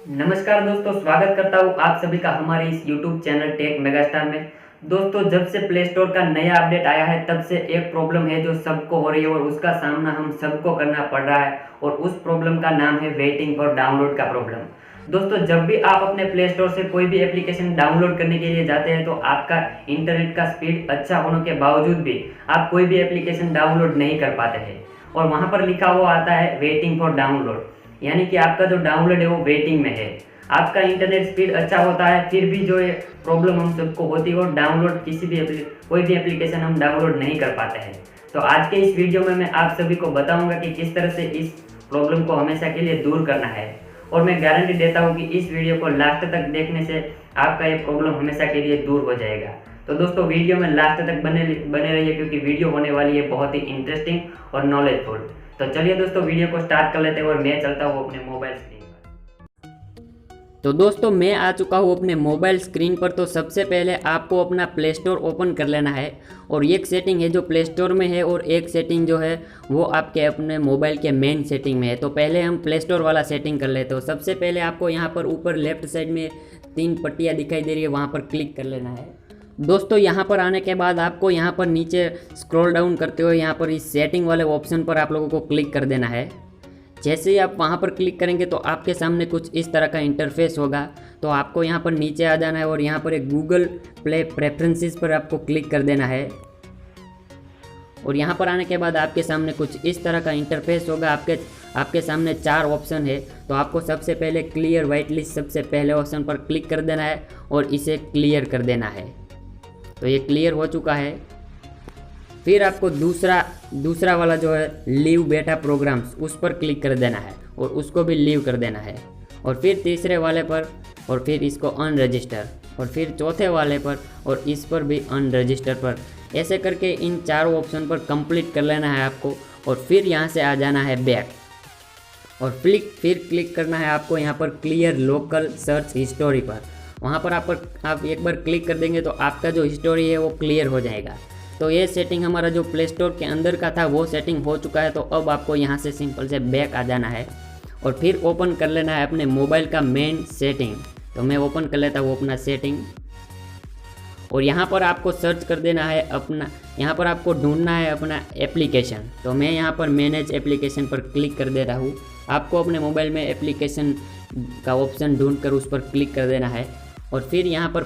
नमस्कार दोस्तों, स्वागत करता हूँ आप सभी का हमारे इस YouTube चैनल टेक मेगास्टार में। दोस्तों, जब से प्ले स्टोर का नया अपडेट आया है तब से एक प्रॉब्लम है जो सबको हो रही है और उसका सामना हम सबको करना पड़ रहा है और उस प्रॉब्लम का नाम है वेटिंग फॉर डाउनलोड का प्रॉब्लम। दोस्तों, जब भी आप अपने प्ले स्टोर से कोई भी एप्लीकेशन डाउनलोड करने के लिए जाते हैं तो आपका इंटरनेट का स्पीड अच्छा होने के बावजूद भी आप कोई भी एप्लीकेशन डाउनलोड नहीं कर पाते हैं और वहाँ पर लिखा हुआ आता है वेटिंग फॉर डाउनलोड, यानी कि आपका जो डाउनलोड है वो वेटिंग में है। आपका इंटरनेट स्पीड अच्छा होता है फिर भी जो ये प्रॉब्लम हम सबको होती है और डाउनलोड कोई भी एप्लीकेशन हम डाउनलोड नहीं कर पाते हैं। तो आज के इस वीडियो में मैं आप सभी को बताऊंगा कि किस तरह से इस प्रॉब्लम को हमेशा के लिए दूर करना है और मैं गारंटी देता हूँ कि इस वीडियो को लास्ट तक देखने से आपका ये प्रॉब्लम हमेशा के लिए दूर हो जाएगा। तो दोस्तों, वीडियो में लास्ट तक बने रहिए क्योंकि वीडियो होने वाली है बहुत ही इंटरेस्टिंग और नॉलेजफुल। तो चलिए दोस्तों, वीडियो को स्टार्ट कर लेते हैं और मैं चलता हूँ अपने मोबाइल स्क्रीन पर। तो दोस्तों, मैं आ चुका हूँ अपने मोबाइल स्क्रीन पर। तो सबसे पहले आपको अपना प्ले स्टोर ओपन कर लेना है और एक सेटिंग है जो प्ले स्टोर में है और एक सेटिंग जो है वो आपके अपने मोबाइल के मेन सेटिंग में है। तो पहले हम प्ले स्टोर वाला सेटिंग कर लेते हो। सबसे पहले आपको यहाँ पर ऊपर लेफ्ट साइड में 3 पट्टियाँ दिखाई दे रही है, वहाँ पर क्लिक कर लेना है। दोस्तों, यहाँ पर आने के बाद आपको यहाँ पर नीचे स्क्रॉल डाउन करते हुए यहाँ पर इस सेटिंग वाले ऑप्शन पर आप लोगों को क्लिक कर देना है। जैसे ही आप वहाँ पर क्लिक करेंगे तो आपके सामने कुछ इस तरह का इंटरफेस होगा। तो आपको यहाँ पर नीचे आ जाना है और यहाँ पर एक गूगल प्ले प्रेफरेंसेस पर आपको क्लिक कर देना है और यहाँ पर आने के बाद आपके सामने कुछ इस तरह का इंटरफेस होगा। आपके सामने 4 ऑप्शन है। तो आपको सबसे पहले क्लियर वाइट लिस्ट सबसे पहले ऑप्शन पर क्लिक कर देना है और इसे क्लियर कर देना है। तो ये क्लियर हो चुका है। फिर आपको दूसरा वाला जो है लीव बेटा प्रोग्राम्स उस पर क्लिक कर देना है और उसको भी लीव कर देना है और फिर तीसरे वाले पर और फिर इसको अनरजिस्टर और फिर चौथे वाले पर और इस पर भी अनरजिस्टर पर। ऐसे करके इन 4 ऑप्शन पर कंप्लीट कर लेना है आपको और फिर यहाँ से आ जाना है बैक और फिर क्लिक करना है आपको यहाँ पर क्लियर लोकल सर्च हिस्टोरी पर। वहाँ पर आप एक बार क्लिक कर देंगे तो आपका जो हिस्टोरी है वो क्लियर हो जाएगा। तो ये सेटिंग हमारा जो प्ले स्टोर के अंदर का था वो सेटिंग हो चुका है। तो अब आपको यहाँ से सिंपल से बैक आ जाना है और फिर ओपन कर लेना है अपने मोबाइल का मेन सेटिंग। तो मैं ओपन कर लेता हूँ अपना सेटिंग और यहाँ पर आपको सर्च कर देना है यहाँ पर आपको ढूंढना है अपना एप्लीकेशन। तो मैं यहाँ पर मैनेज एप्लीकेशन पर क्लिक कर दे रहा हूँ। आपको अपने मोबाइल में एप्लीकेशन का ऑप्शन ढूंढ कर उस पर क्लिक कर देना है और फिर यहाँ पर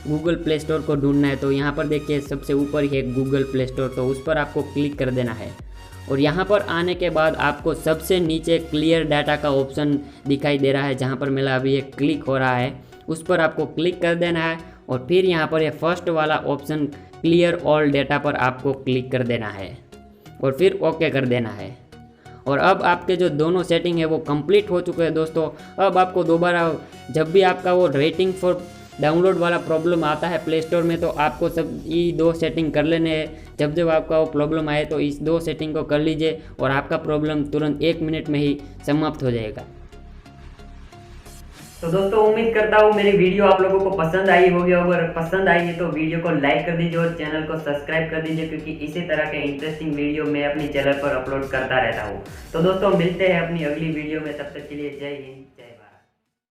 गूगल प्ले स्टोर को ढूंढना है। तो यहाँ पर देखिए सबसे ऊपर ही है गूगल प्ले स्टोर, तो उस पर आपको क्लिक कर देना है और यहाँ पर आने के बाद आपको सबसे नीचे क्लियर डाटा का ऑप्शन दिखाई दे रहा है, जहाँ पर मेरा अभी एक क्लिक हो रहा है, उस पर आपको क्लिक कर देना है और फिर यहाँ पर ये फर्स्ट वाला ऑप्शन क्लियर ऑल डाटा पर आपको क्लिक कर देना है और फिर ओके कर देना है। और अब आपके जो दोनों सेटिंग है वो कंप्लीट हो चुके हैं दोस्तों। अब आपको दोबारा जब भी आपका वो वेटिंग फॉर डाउनलोड वाला प्रॉब्लम आता है प्ले स्टोर में तो आपको सब ये 2 सेटिंग कर लेने हैं। जब आपका वो प्रॉब्लम आए तो इस 2 सेटिंग को कर लीजिए और आपका प्रॉब्लम तुरंत 1 मिनट में ही समाप्त हो जाएगा। तो दोस्तों, उम्मीद करता हूँ मेरी वीडियो आप लोगों को पसंद आई होगी। अगर पसंद आई है तो वीडियो को लाइक कर दीजिए और चैनल को सब्सक्राइब कर दीजिए क्योंकि इसी तरह के इंटरेस्टिंग वीडियो मैं अपनी चैनल पर अपलोड करता रहता हूँ। तो दोस्तों, मिलते हैं अपनी अगली वीडियो में, तब तक के लिए जय हिंद जय।